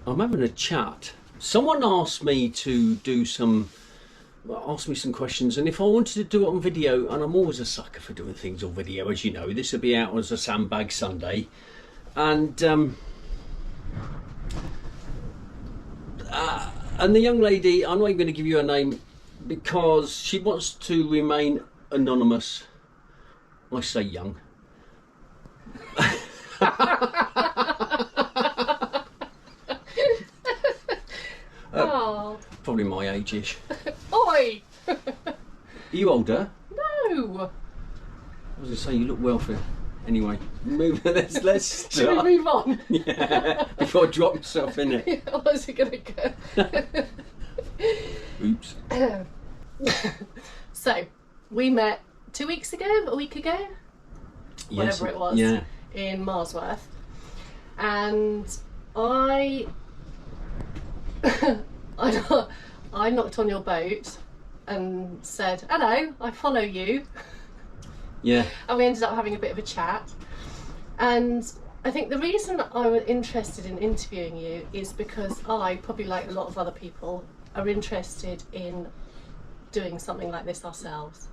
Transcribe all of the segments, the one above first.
I'm having a chat. Someone asked me to do some, asked me some questions, and if I wanted to do it on video, and I'm always a sucker for doing things on video, as you know. This will be out as a Sandbag Sunday, and the young lady, I'm not even going to give you her name because she wants to remain anonymous. I say young. Probably my age-ish. Oi! Are you older? No! I was going to say you look well for it. Anyway, let's start. Should we move on? Yeah, before I drop myself in it. Where's it going to go? Oops. So, we met 2 weeks ago, a week ago? Yes, whatever it was, yeah. In Marsworth. And I knocked on your boat and said, hello, I follow you. Yeah. And we ended up having a bit of a chat. And I think the reason I was interested in interviewing you is because I, probably like a lot of other people, are interested in doing something like this ourselves.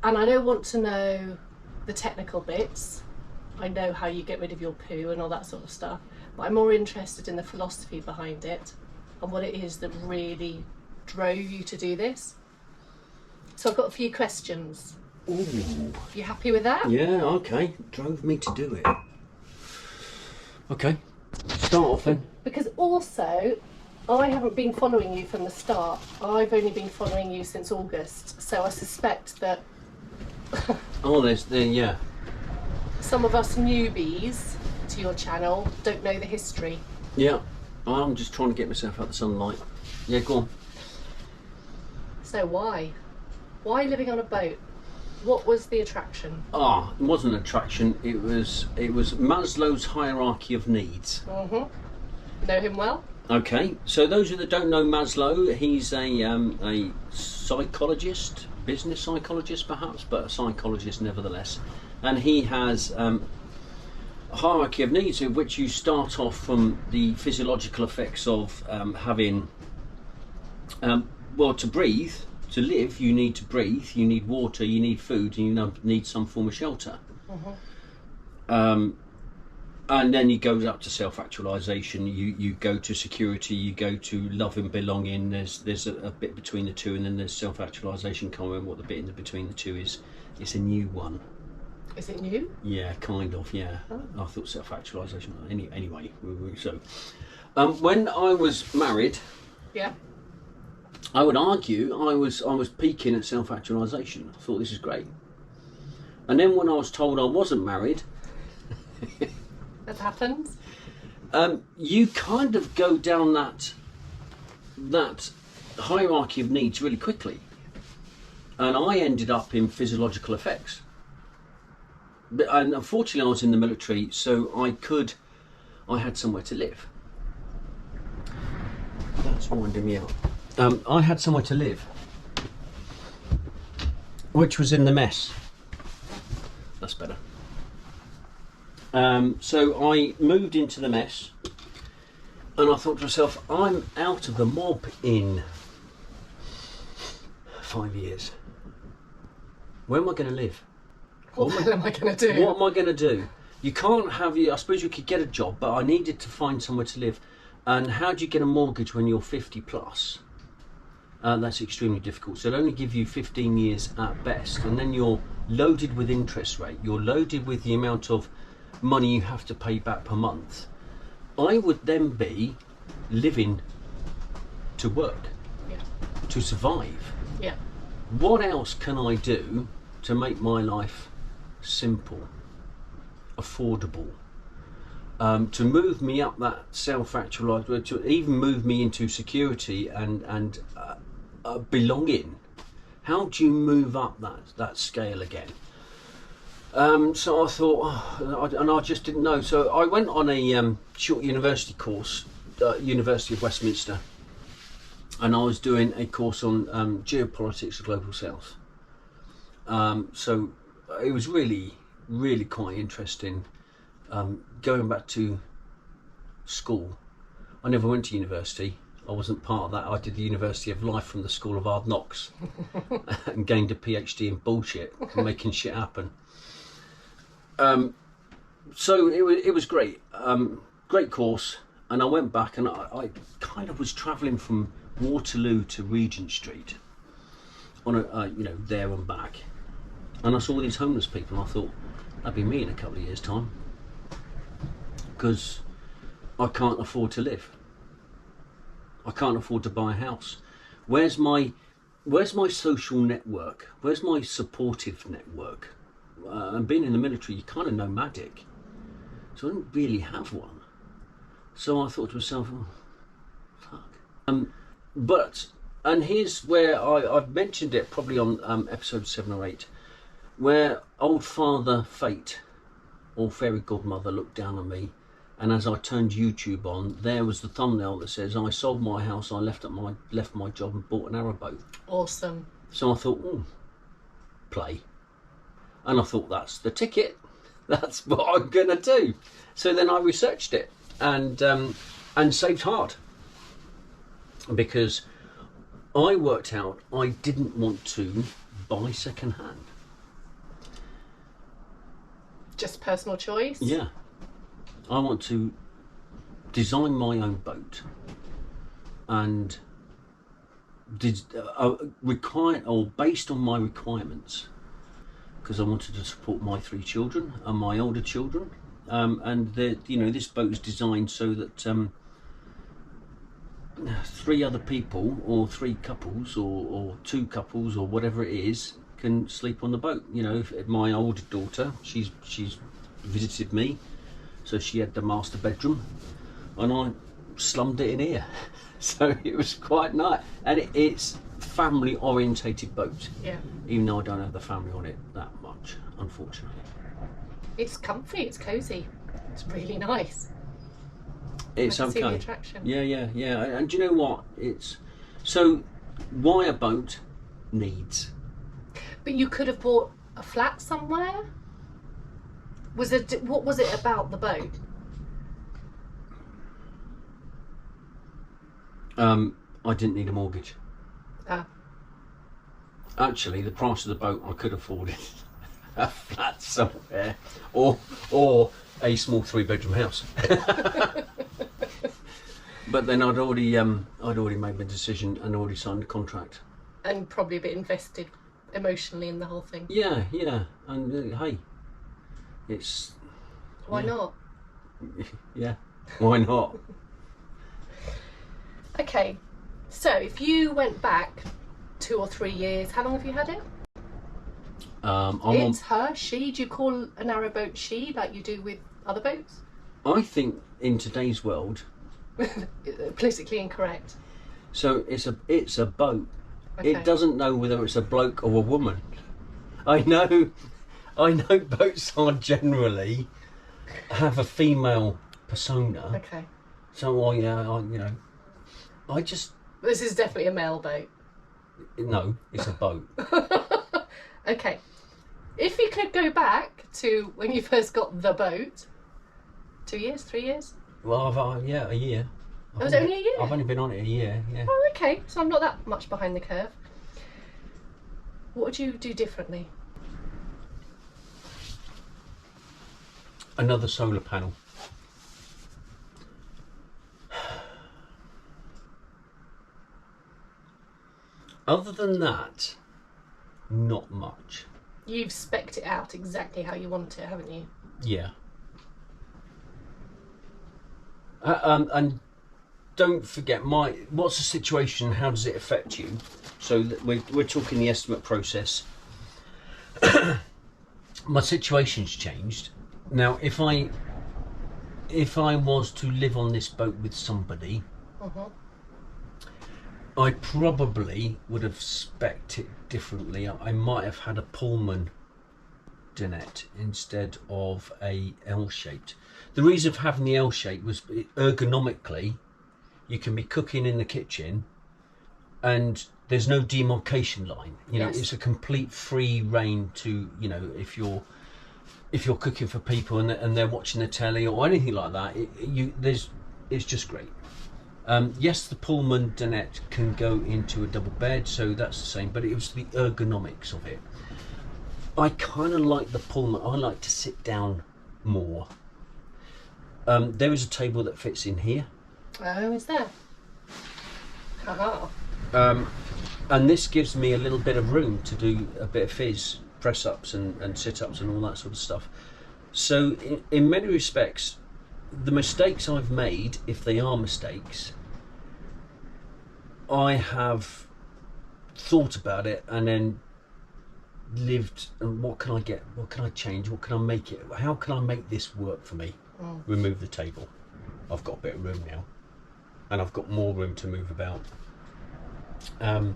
And I don't want to know the technical bits. I know how you get rid of your poo and all that sort of stuff, but I'm more interested in the philosophy behind it and what it is that really drove you to do this. So I've got a few questions. Ooh. You happy with that? Yeah, okay. Drove me to do it. Okay. Start off then. Because also, I haven't been following you from the start. I've only been following you since August, so I suspect that Oh, yeah. some of us newbies to your channel don't know the history. Yeah. I'm just trying to get myself out of the sunlight. Yeah, go on. So why? Why living on a boat? What was the attraction? It wasn't an attraction. It was Maslow's hierarchy of needs. Know him well? Okay, so those that don't know Maslow, he's a psychologist, business psychologist perhaps, but a psychologist nevertheless. And he has a hierarchy of needs, in which you start off from the physiological effects of having, well, to breathe, to live, you need to breathe, you need water, you need food, and you need some form of shelter. And then it goes up to self-actualization. You go to security, you go to love and belonging. There's a bit between the two, and then there's self-actualization. Can't remember what the bit in between the two is. It's a new one. Is it new? Yeah, kind of. Yeah, oh. I thought self-actualization. Anyway, so when I was married, yeah, I would argue I was peaking at self-actualization. I thought this is great. And then when I was told I wasn't married. That happens. You kind of go down that hierarchy of needs really quickly, and I ended up in physiological effects. And unfortunately, I was in the military, so I had somewhere to live. That's winding me up. I had somewhere to live, which was in the mess. That's better. So I moved into the mess, and I thought to myself, I'm out of the mob in 5 years. Where am I going to live? What am I going to do? What am I going to do? You can't have I suppose you could get a job, but I needed to find somewhere to live. And how do you get a mortgage when you're 50 plus? That's extremely difficult. So it'll only give you 15 years at best, and then you're loaded with interest rate. You're loaded with the amount of money you have to pay back per month. I would then be living to work, yeah, to survive. Yeah. What else can I do to make my life simple, affordable, to move me up that self-actualization, to even move me into security and belonging? How do you move up that scale again? So I thought, and I just didn't know. So I went on a short university course, University of Westminster, and I was doing a course on geopolitics of global south. So it was really, really quite interesting, going back to school I never went to university. I wasn't part of that. I did the University of Life from the School of Hard Knocks and gained a PhD in bullshit and making shit happen. So it was great. Great course. And I went back, and I kind of was travelling from Waterloo to Regent Street on a, there and back. And I saw these homeless people, and I thought, that'd be me in a couple of years' time. Because I can't afford to live. I can't afford to buy a house. Where's my social network? Where's my supportive network? And being in the military, you're kind of nomadic. So I don't really have one. So I thought to myself, oh, fuck. And here's where I've mentioned it probably on episode 7 or 8, where old Father Fate or Fairy Godmother looked down on me, and as I turned YouTube on, there was the thumbnail that says, I sold my house, I left my job and bought a narrowboat. Awesome. So I thought, play. And I thought, that's the ticket. That's what I'm going to do. So then I researched it and saved hard. Because I worked out I didn't want to buy second hand. Just personal choice? Yeah. I want to design my own boat and based on my requirements, because I wanted to support my 3 children and my older children, and this boat is designed so that 3 other people or 3 couples or 2 couples or whatever it is can sleep on the boat. If my older daughter, she's visited me, so she had the master bedroom, and I slummed it in here. So it was quite nice, and it's family orientated boat. Yeah. Even though I don't have the family on it that much, unfortunately. It's comfy. It's cozy. It's really nice. It's I can okay. see the attraction. Yeah. And do you know what? So why a boat? Needs. But you could have bought a flat somewhere. What was it about the boat? I didn't need a mortgage. Ah. Actually, the price of the boat, I could afford it. A flat somewhere, or a small 3-bedroom house. But then I'd already made my decision and already signed the contract. And probably a bit invested emotionally in the whole thing. Yeah. And hey, it's... Why not? Yeah, why not? Okay, so if you went back 2 or 3 years, how long have you had it? Her, she. Do you call a narrowboat she like you do with other boats? I think in today's world... Politically incorrect. So it's a boat. Okay. It doesn't know whether it's a bloke or a woman. I know boats are generally have a female persona. Okay. So I just... This is definitely a male boat. No, it's a boat. Okay. If you could go back to when you first got the boat, 2 years, 3 years? Well, a year. It was only a year? I've only been on it a year, yeah. Oh, okay. So I'm not that much behind the curve. What would you do differently? Another solar panel. Other than that, not much. You've spec'd it out exactly how you want it, haven't you? Yeah. And don't forget, what's the situation? How does it affect you? So that we're talking the estimate process. My situation's changed. Now, if I was to live on this boat with somebody, I probably would have spec'd it differently. I might have had a Pullman dinette instead of a L-shaped. The reason for having the L-shape was ergonomically, you can be cooking in the kitchen and there's no demarcation line. Yes. It's a complete free reign to, if you're cooking for people and they're watching the telly or anything like that, it's just great. Yes, the Pullman dinette can go into a double bed, so that's the same, but it was the ergonomics of it. I kind of like the Pullman. I like to sit down more. There is a table that fits in here. Oh, is there? Haha. And this gives me a little bit of room to do a bit of fizz, press-ups and sit-ups and all that sort of stuff. So in many respects, the mistakes I've made, if they are mistakes, I have thought about it and then lived, and what can I get, what can I change, what can I make it, how can I make this work for me? Remove the table. I've got a bit of room now, and I've got more room to move about. Other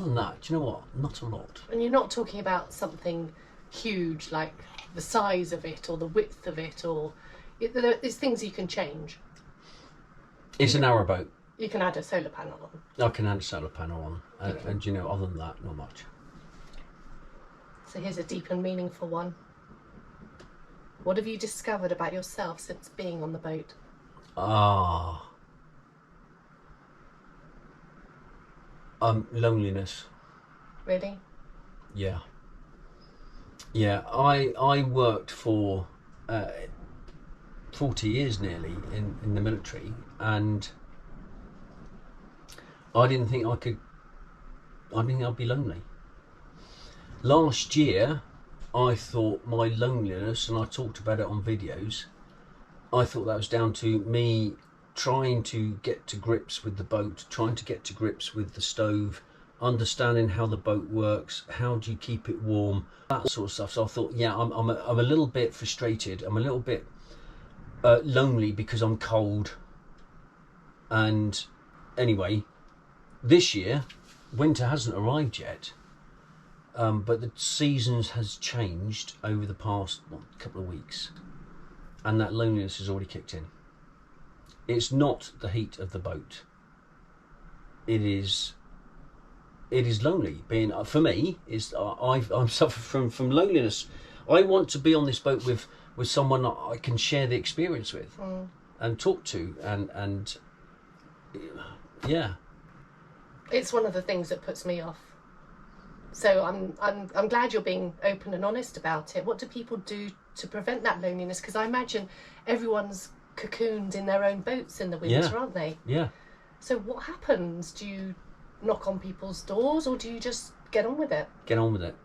than that, do you know what? Not a lot. And you're not talking about something huge like the size of it or the width of it, or there's things you can change. It's a narrowboat. You can add a solar panel on. I can add a solar panel on, and you know, other than that, not much. So here's a deep and meaningful one. What have you discovered about yourself since being on the boat? Loneliness. Really? Yeah. I worked for 40 years nearly in the military, and I didn't think I'd be lonely. Last year I thought my loneliness, and I talked about it on videos, I thought that was down to me trying to get to grips with the boat, trying to get to grips with the stove, understanding how the boat works, how do you keep it warm, that sort of stuff. So I thought, yeah, I'm a little bit frustrated, I'm a little bit lonely because I'm cold. And anyway, this year winter hasn't arrived yet, but the seasons has changed over the past couple of weeks, and that loneliness has already kicked in. It's not the heat of the boat. It is lonely. Being, for me, I'm suffering from loneliness. I want to be on this boat with someone I can share the experience with and talk to, and yeah. It's one of the things that puts me off. So I'm glad you're being open and honest about it. What do people do to prevent that loneliness? Because I imagine everyone's cocooned in their own boats in the winter, aren't they? Yeah. So what happens? Do you knock on people's doors, or do you just get on with it? Get on with it.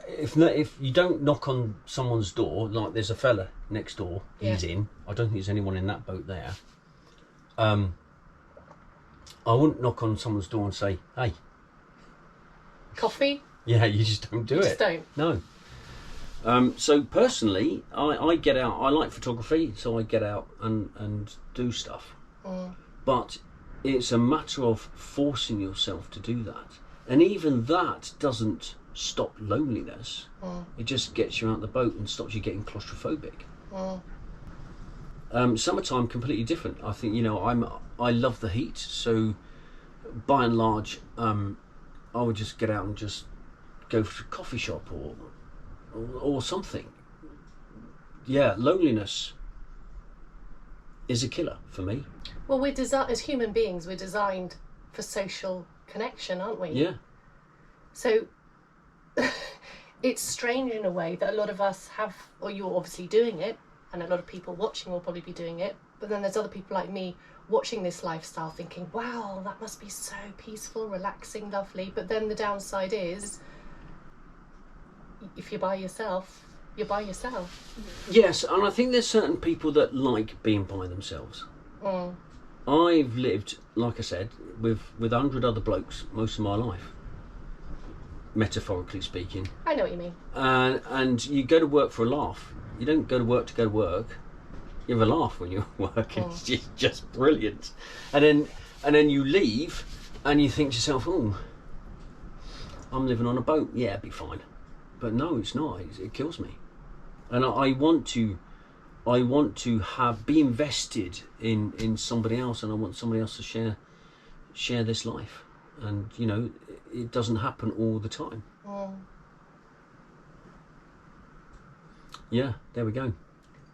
If you don't knock on someone's door, like there's a fella next door, he's in. I don't think there's anyone in that boat there. I wouldn't knock on someone's door and say, "Hey, coffee." Yeah, you just don't do it. Just don't. No. So personally, I get out. I like photography, so I get out and do stuff. But it's a matter of forcing yourself to do that, and even that doesn't stop loneliness. It just gets you out the boat and stops you getting claustrophobic. Summertime completely different. I think, you know, I love the heat, so by and large, I would just get out and just go to a coffee shop or something. Yeah, loneliness is a killer for me. Well, as human beings, we're designed for social connection, aren't we? Yeah. So it's strange in a way that a lot of us have, or you're obviously doing it, and a lot of people watching will probably be doing it, but then there's other people like me watching this lifestyle thinking, wow, that must be so peaceful, relaxing, lovely. But then the downside is, if you're by yourself, you're by yourself. Yes, and I think there's certain people that like being by themselves. I've lived, like I said, with 100 other blokes most of my life, metaphorically speaking. I know what you mean. And you go to work for a laugh. You don't go to work to go to work. You have a laugh when you're working. It's just brilliant. And then you leave and you think to yourself, oh, I'm living on a boat. Yeah, it'd be fine. But no, it's not. It kills me. And I want to be invested in somebody else, and I want somebody else to share this life. And you know, it doesn't happen all the time. Yeah, there we go.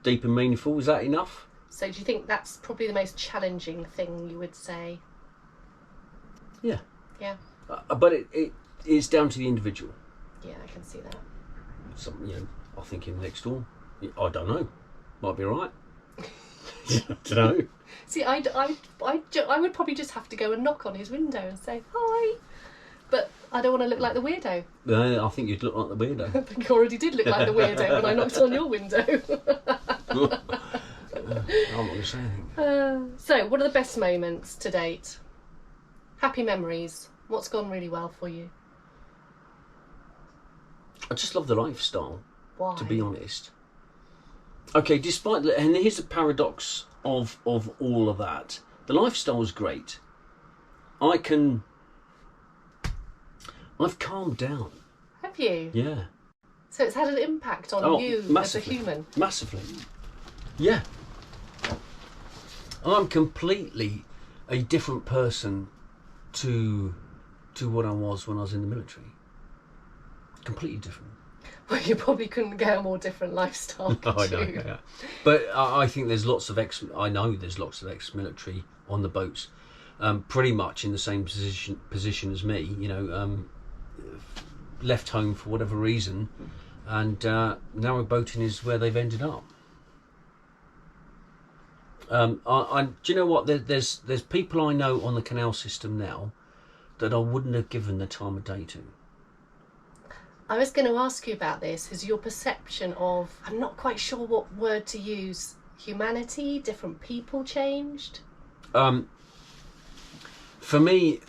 Deep and meaningful. Is that enough? So do you think that's probably the most challenging thing you would say? Yeah. Yeah. But it is down to the individual. Yeah, I can see that. Some, I think in next door, I don't know, might be right. I don't know. See, I would probably just have to go and knock on his window and say hi, but I don't want to look like the weirdo. I think you'd look like the weirdo. I think you already did look like the weirdo when I knocked on your window. I'm not going to say anything. So, what are the best moments to date? Happy memories. What's gone really well for you? I just love the lifestyle. Why? To be honest. Okay, and here's the paradox of all of that. The lifestyle is great. I've calmed down. Have you? Yeah. So it's had an impact on you massively, as a human? Massively. Yeah. I'm completely a different person to what I was when I was in the military. Completely different. Well, you probably couldn't get a more different lifestyle. I know, yeah. But I think there's lots of ex-military on the boats, pretty much in the same position as me. Left home for whatever reason, and narrowboating is where they've ended up. Do you know what? There's people I know on the canal system now that I wouldn't have given the time of day to. I was going to ask you about this. Has your perception of, I'm not quite sure what word to use, humanity, different people changed? For me,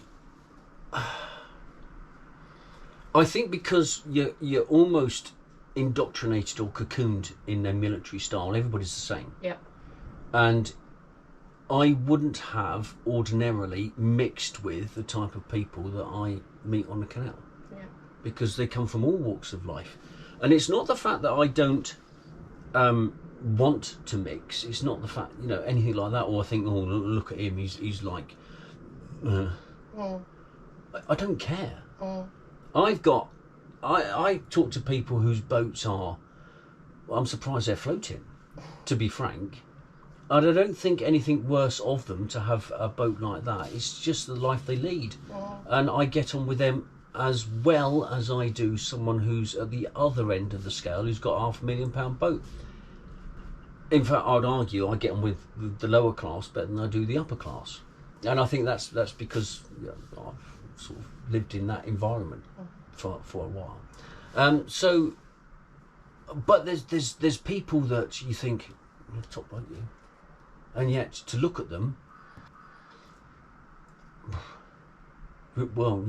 I think because you're almost indoctrinated or cocooned in their military style. Everybody's the same. Yep. And I wouldn't have ordinarily mixed with the type of people that I meet on the canal. Yeah. Because they come from all walks of life. And it's not the fact that I don't want to mix. It's not the fact, anything like that. Or I think, oh, look at him. He's like, I don't care. I talk to people whose boats are, I'm surprised they're floating, to be frank. And I don't think anything worse of them to have a boat like that. It's just the life they lead. And I get on with them as well as I do someone who's at the other end of the scale, who's got £500,000 boat. In fact, I'd argue I get on with the lower class better than I do the upper class. And I think that's because I've sort of lived in that environment for a while. But there's people that you think, you're top bloke, you. And yet to look at them, well,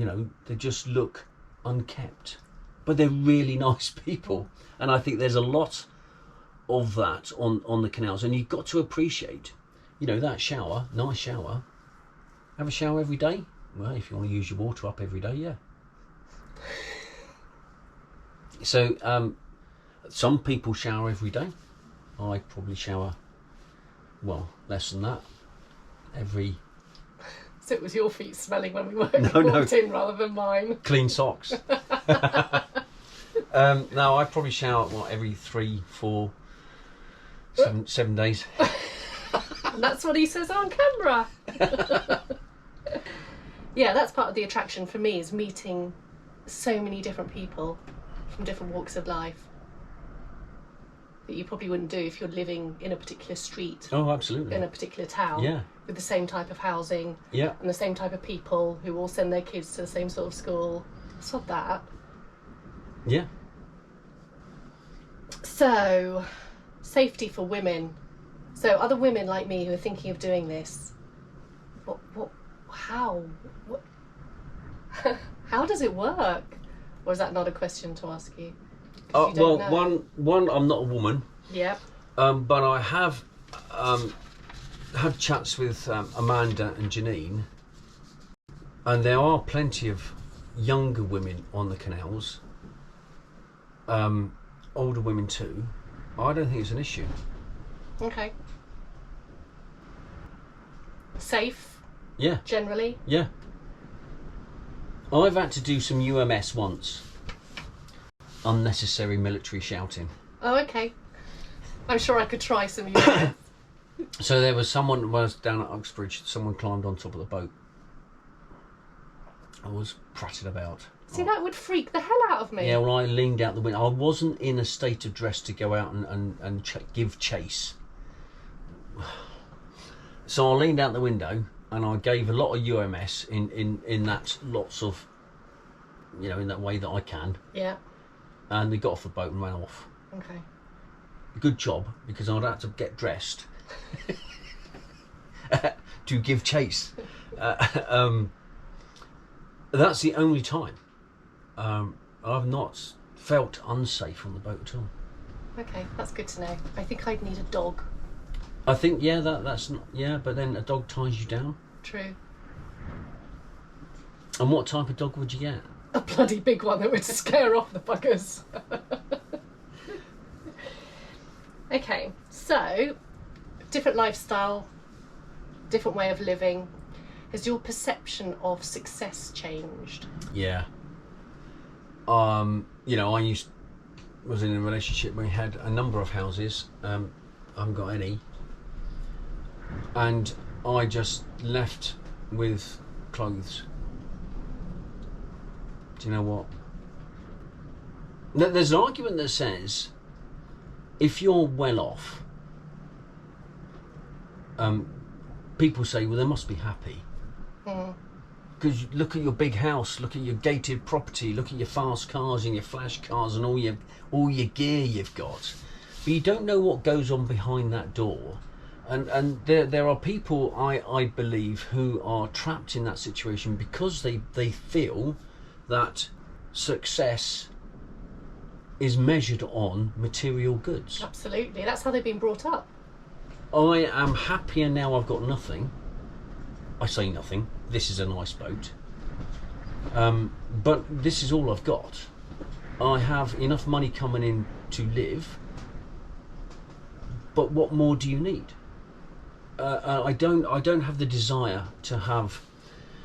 they just look unkept, but they're really nice people. And I think there's a lot of that on the canals, and you've got to appreciate, that shower, nice shower. Have a shower every day? Well, if you want to use your water up every day, yeah. So some people shower every day. I probably shower, well, less than that. So it was your feet smelling when we walked in rather than mine. Clean socks. No, I probably shower, every 3, 4, 7 days. And that's what he says on camera. Yeah, that's part of the attraction for me, is meeting so many different people from different walks of life that you probably wouldn't do if you're living in a particular street. Oh, absolutely. In a particular town. Yeah. With the same type of housing. Yeah. And the same type of people who all send their kids to the same sort of school. Sod that. Yeah. So, safety for women. So, other women like me who are thinking of doing this, how does it work? Or is that not a question to ask you? Well, one, I'm not a woman. Yep. But I have had chats with Amanda and Janine, and there are plenty of younger women on the canals, older women too. I don't think it's an issue. Okay. Safe? Yeah. Generally? Yeah. I've had to do some UMS once. Unnecessary military shouting. Oh, okay. I'm sure I could try some UMS. So there was someone was down at Uxbridge. Someone climbed on top of the boat. I was prattling about. See, that would freak the hell out of me. Yeah, well, I leaned out the window. I wasn't in a state of dress to go out and give chase. So I leaned out the window and I gave a lot of UMS in that lots of, in that way that I can. Yeah. And they got off the boat and ran off. Okay. Good job, because I'd had to get dressed to give chase. That's the only time I've not felt unsafe on the boat at all. Okay, that's good to know. I think I'd need a dog. I think, yeah, that's not, yeah, but then a dog ties you down. True. And what type of dog would you get? A bloody big one that would scare off the buggers. Okay, so different lifestyle, different way of living. Has your perception of success changed? Yeah. I was in a relationship where we had a number of houses. I haven't got any. And I just left with clothes. Do you know what? There's an argument that says if you're well off, people say, well, they must be happy. Because look at your big house, look at your gated property, look at your fast cars and your flash cars and all your gear you've got. But you don't know what goes on behind that door. And there are people, I believe, who are trapped in that situation because they feel that success is measured on material goods. Absolutely, that's how they've been brought up. I am happier now I've got nothing. I say nothing. This is a nice boat. But this is all I've got. I have enough money coming in to live. But what more do you need? I don't have the desire to have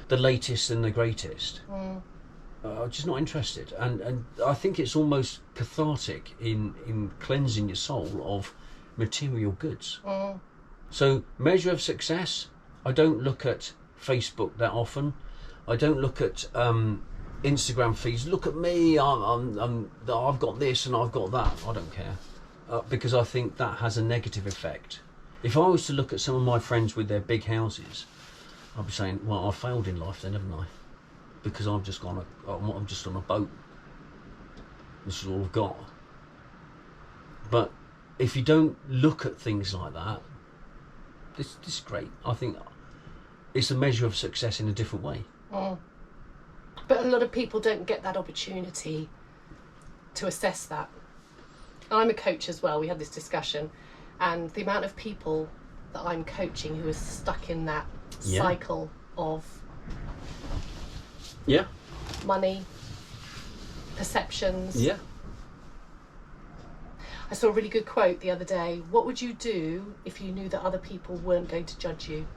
the latest and the greatest. I'm just not interested. And I think it's almost cathartic in cleansing your soul of material goods. So measure of success, I don't look at Facebook that often. I don't look at Instagram feeds. Look at me, I've got this and I've got that. I don't care, because I think that has a negative effect. If I was to look at some of my friends with their big houses, I'd be saying, well, I failed in life then, haven't I? Because I'm just on a boat. This is all I've got. But if you don't look at things like that, this is great. I think it's a measure of success in a different way. But a lot of people don't get that opportunity to assess that. I'm a coach as well. We had this discussion, and the amount of people that I'm coaching who are stuck in that cycle of money, perceptions. Yeah. I saw a really good quote the other day. What would you do if you knew that other people weren't going to judge you?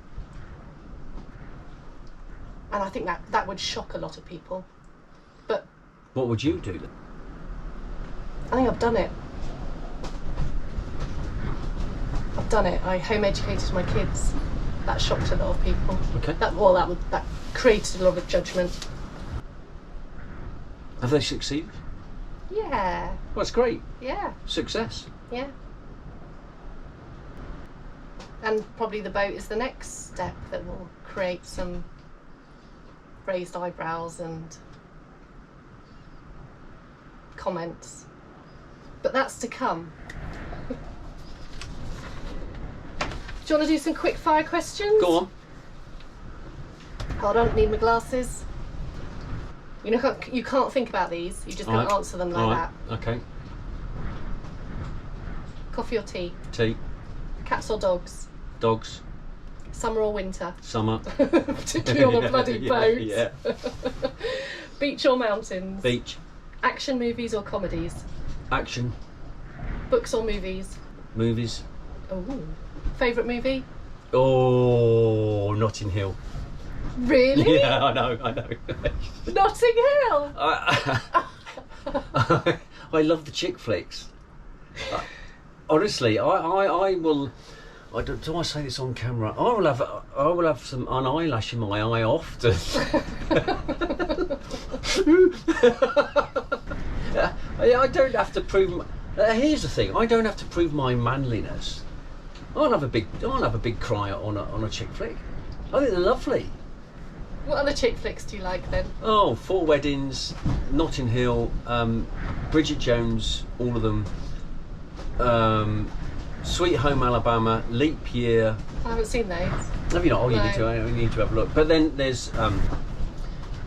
And I think that would shock a lot of people. But what would you do then? I think I've done it. I home educated my kids. That shocked a lot of people. Okay. That created a lot of judgment. Have they succeeded? Yeah. Well, that's great. Yeah. Success. Yeah. And probably the boat is the next step that will create some raised eyebrows and comments. But that's to come. Do you want to do some quick fire questions? Go on. Hold on, need my glasses. You can't think about these. You just got to answer them like that. Okay. Coffee or tea? Tea. Cats or dogs? Dogs. Summer or winter? Summer. Particularly on a bloody boat. Yeah. Beach or mountains? Beach. Action movies or comedies? Action. Books or movies? Movies. Oh. Favourite movie? Oh, Notting Hill. Really? Yeah, I know. Notting Hill? I love the chick flicks. Honestly, I will do I say this on camera? I will have an eyelash in my eye often. I don't have to prove. Here's the thing: I don't have to prove my manliness. I'll have a big cry on a chick flick. I think they're lovely. What other chick flicks do you like then? Oh, Four Weddings, Notting Hill, Bridget Jones, all of them. Sweet Home Alabama, Leap Year. I haven't seen those. Have you not? Oh, you No. need to. You need to have a look. But then there's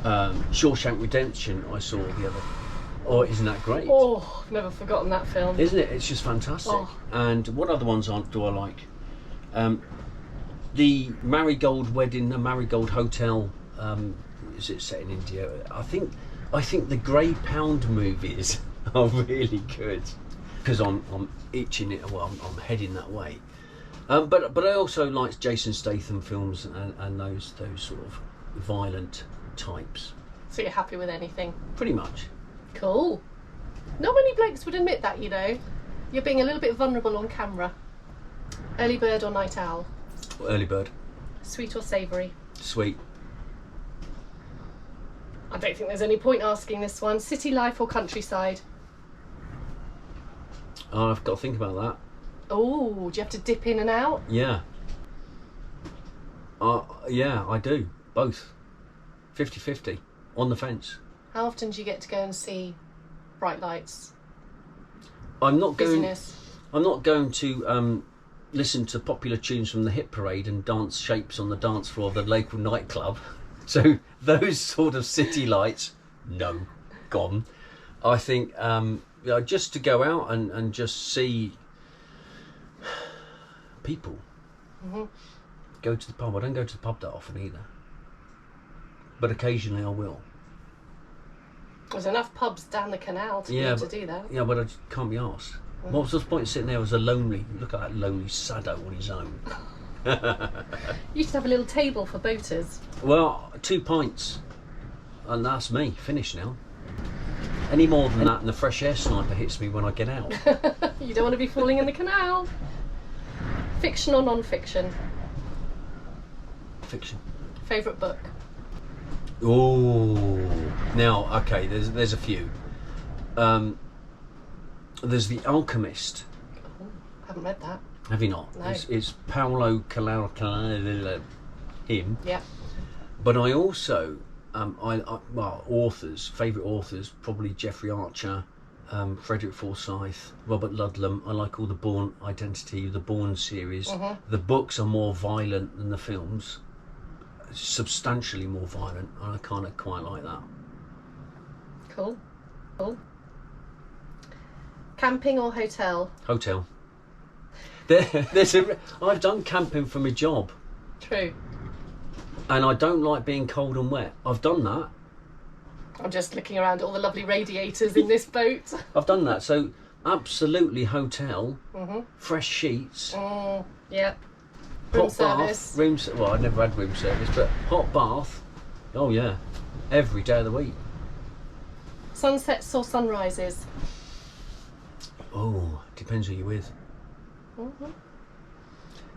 Shawshank Redemption. I saw the other. Oh, isn't that great? Oh, I've never forgotten that film. Isn't it? It's just fantastic. Oh. And what other ones do I like? The Marigold Wedding, the Marigold Hotel. Is it set in India? I think the Grey Pound movies are really good because I'm itching it. Well, I'm heading that way. But I also like Jason Statham films and those sort of violent types. So you're happy with anything? Pretty much. Cool. Not many blokes would admit that, you know. You're being a little bit vulnerable on camera. Early bird or night owl? Early bird. Sweet or savoury? Sweet. I don't think there's any point asking this one. City life or countryside? Oh, I've got to think about that. Oh, do you have to dip in and out? Yeah. Yeah, I do. Both. 50-50. On the fence. How often do you get to go and see bright lights? I'm not going to listen to popular tunes from the hit parade and dance shapes on the dance floor of the local nightclub. So those sort of city lights, no, gone. I think just to go out and just see people. Mm-hmm. Go to the pub. I don't go to the pub that often either, but occasionally I will. There's enough pubs down the canal to be able to do that. Yeah, but I just can't be arsed. Mm. What's the point of sitting there as a look at that lonely sado on his own. You should have a little table for boaters. Well, 2 pints, and that's me, finished now. Any more than that and the fresh air sniper hits me when I get out. You don't want to be falling in the canal. Fiction or non-fiction? Fiction. Favourite book? Oh, now okay. There's a few. There's The Alchemist. Oh, haven't read that. Have you not? No. It's Paulo Coelho, him. Yeah. But I also, authors, favourite authors, probably Jeffrey Archer, Frederick Forsyth, Robert Ludlum. I like all the Bourne Identity, the Bourne series. Mm-hmm. The books are more violent than the films. Substantially more violent, and I kind of quite like that. Cool. Camping or hotel? Hotel. I've done camping for my job, True. and I don't like being cold and wet. I've done that. I'm just looking around at all the lovely radiators in this boat. I've done that. So absolutely hotel. Mm-hmm. Fresh sheets. Yeah. Room Hot service. bath. Well, I've never had room service, but hot bath. Oh yeah, every day of the week. Sunsets or sunrises? Oh, depends who you're with. Mm-hmm.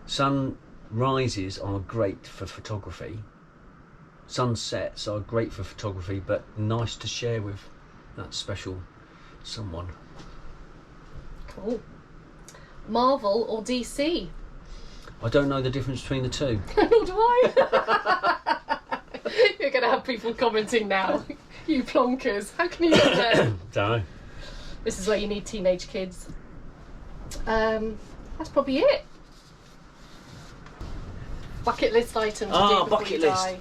Sunrises are great for photography. Sunsets are great for photography, but nice to share with that special someone. Cool. Marvel or DC? I don't know the difference between the two. Nor do I. You're going to have people commenting now. You plonkers. How can you not know? Don't know. This is where you need teenage kids. That's probably it. Bucket list items to do before bucket you list. die.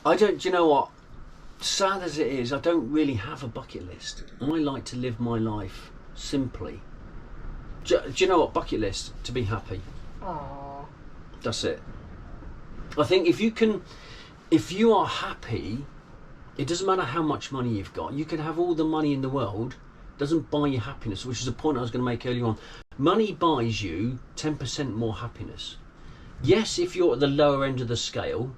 I don't. Do you know what? Sad as it is, I don't really have a bucket list. I like to live my life simply. Do you know what? Bucket list, to be happy. Aww. That's it. I think if you are happy, it doesn't matter how much money you've got. You can have all the money in the world. Doesn't buy you happiness, which is a point I was going to make earlier on. Money buys you 10% more happiness. Yes, if you're at the lower end of the scale,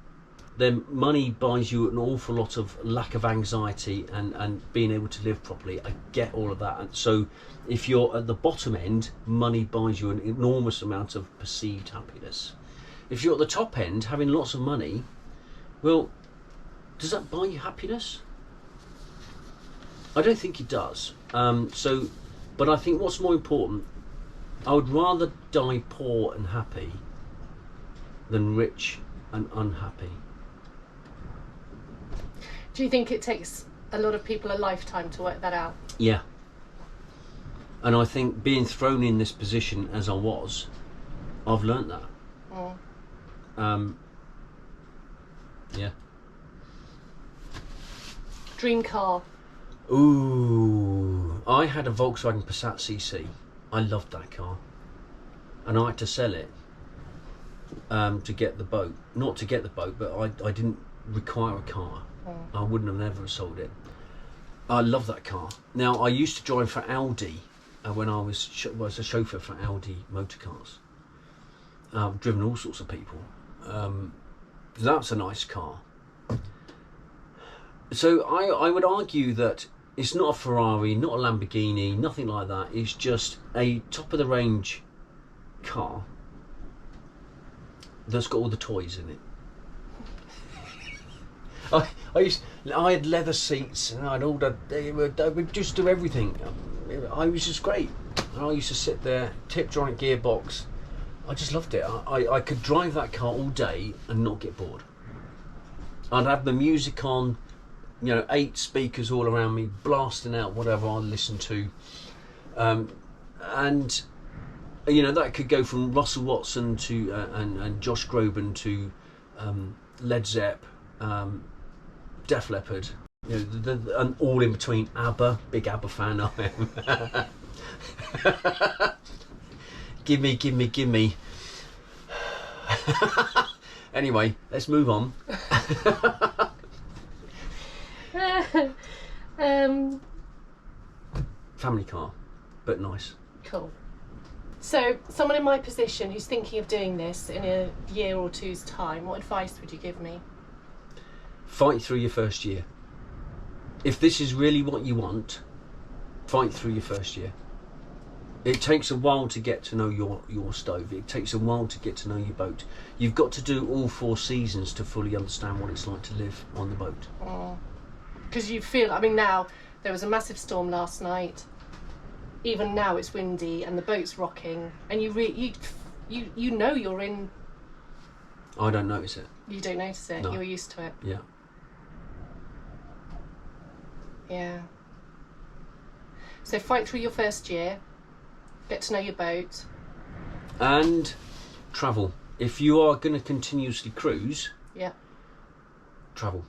then money buys you an awful lot of lack of anxiety and being able to live properly. I get all of that. And so if you're at the bottom end, money buys you an enormous amount of perceived happiness. If you're at the top end, having lots of money, well, does that buy you happiness? I don't think it does. But I think what's more important, I would rather die poor and happy than rich and unhappy. Do you think it takes a lot of people a lifetime to work that out? Yeah. And I think being thrown in this position as I was, I've learnt that. Yeah. Dream car? Ooh, I had a Volkswagen Passat CC. I loved that car, and I had to sell it to get the boat. Not to get the boat, but I didn't require a car. I wouldn't have never sold it. I love that car. Now, I used to drive for Audi when I was a chauffeur for Audi motor cars. I've driven all sorts of people. That's a nice car. So I would argue that it's not a Ferrari, not a Lamborghini, nothing like that. It's just a top of the range car that's got all the toys in it. I had leather seats and I had all they would just do everything. I was just great. And I used to sit there, Tiptronic gearbox. I just loved it. I could drive that car all day and not get bored. I'd have the music on, 8 speakers all around me, blasting out whatever I listened to. And that could go from Russell Watson to and Josh Groban to Led Zepp, Def Leppard, and all in between. ABBA, big ABBA fan I am. Gimme. Anyway, let's move on. Family car, but nice. Cool. So, someone in my position who's thinking of doing this in a year or two's time, what advice would you give me? Fight through your first year. If this is really what you want, fight through your first year. It takes a while to get to know your stove. It takes a while to get to know your boat. You've got to do all 4 seasons to fully understand what it's like to live on the boat. Because you feel, now there was a massive storm last night. Even now it's windy and the boat's rocking, and you know you're in. I don't notice it. You don't notice it. No. You're used to it. Yeah. Yeah. So fight through your first year. Get to know your boat. And travel. If you are going to continuously cruise. Yeah. Travel.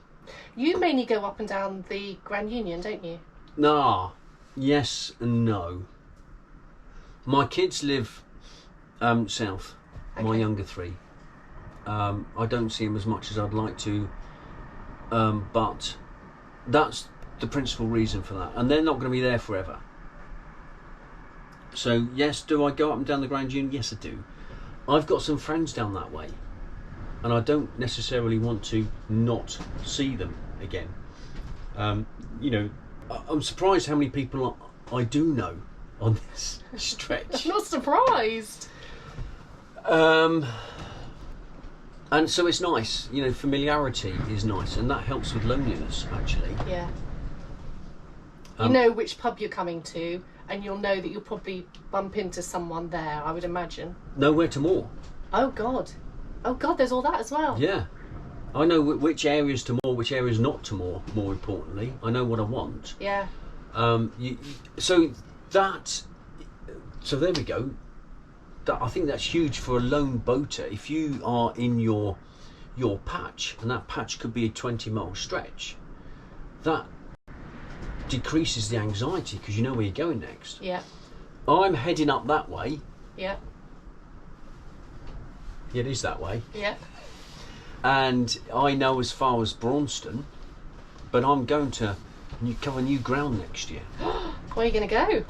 You mainly go up and down the Grand Union, don't you? Nah. Yes and no. My kids live south. Okay. My younger 3. I don't see them as much as I'd like to, but that's the principal reason for that. And they're not going to be there forever. So yes, do I go up and down the Grand Union? Yes, I do. I've got some friends down that way, and I don't necessarily want to not see them again. I'm surprised how many people I do know on this stretch. I'm not surprised. And so it's nice, familiarity is nice, and that helps with loneliness, actually. Yeah. You know which pub you're coming to, and you'll know that you'll probably bump into someone there, I would imagine. Nowhere to moor. Oh God, there's all that as well. Yeah. I know which areas to moor, which areas not to moor, more importantly. I know what I want. Yeah. So there we go. I think that's huge for a lone boater. If you are in your patch, and that patch could be a 20-mile stretch, that decreases the anxiety because you know where you're going next. Yeah. I'm heading up that way. Yeah. It is that way. Yeah. And I know as far as Braunston, but I'm going to cover new ground next year. Where are you going to go?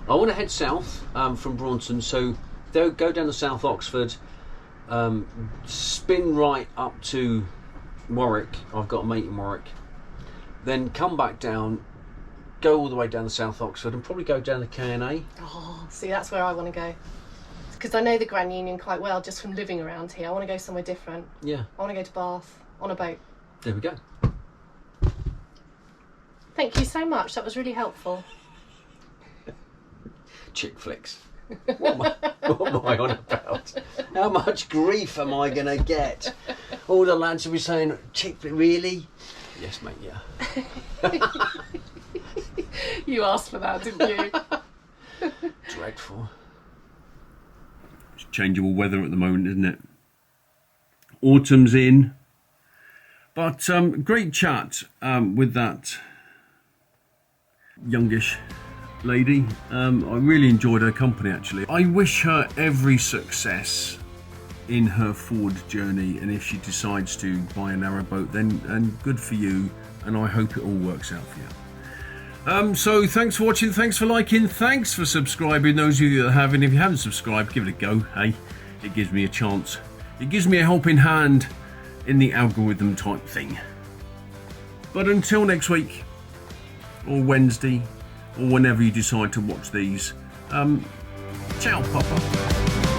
I want to head south from Braunston, so they'll go down to South Oxford, spin right up to Warwick. I've got a mate in Warwick. Then come back down, go all the way down to South Oxford, and probably go down to K&A. Oh, see, that's where I want to go. Because I know the Grand Union quite well just from living around here. I want to go somewhere different. Yeah. I want to go to Bath on a boat. There we go. Thank you so much. That was really helpful. Chick flicks. What am I on about? How much grief am I going to get? All the lads will be saying, chick flick, really? Yes, mate, yeah. You asked for that, didn't you? Dreadful. It's changeable weather at the moment, isn't it? Autumn's in. But great chat with that youngish lady. I really enjoyed her company, actually. I wish her every success in her forward journey, and if she decides to buy a narrowboat, then good for you, and I hope it all works out for you. So thanks for watching, thanks for liking, thanks for subscribing, those of you that have, and if you haven't subscribed, give it a go. Hey, it gives me a chance, it gives me a helping hand in the algorithm type thing. But until next week, or Wednesday, or whenever you decide to watch these, ciao, Papa.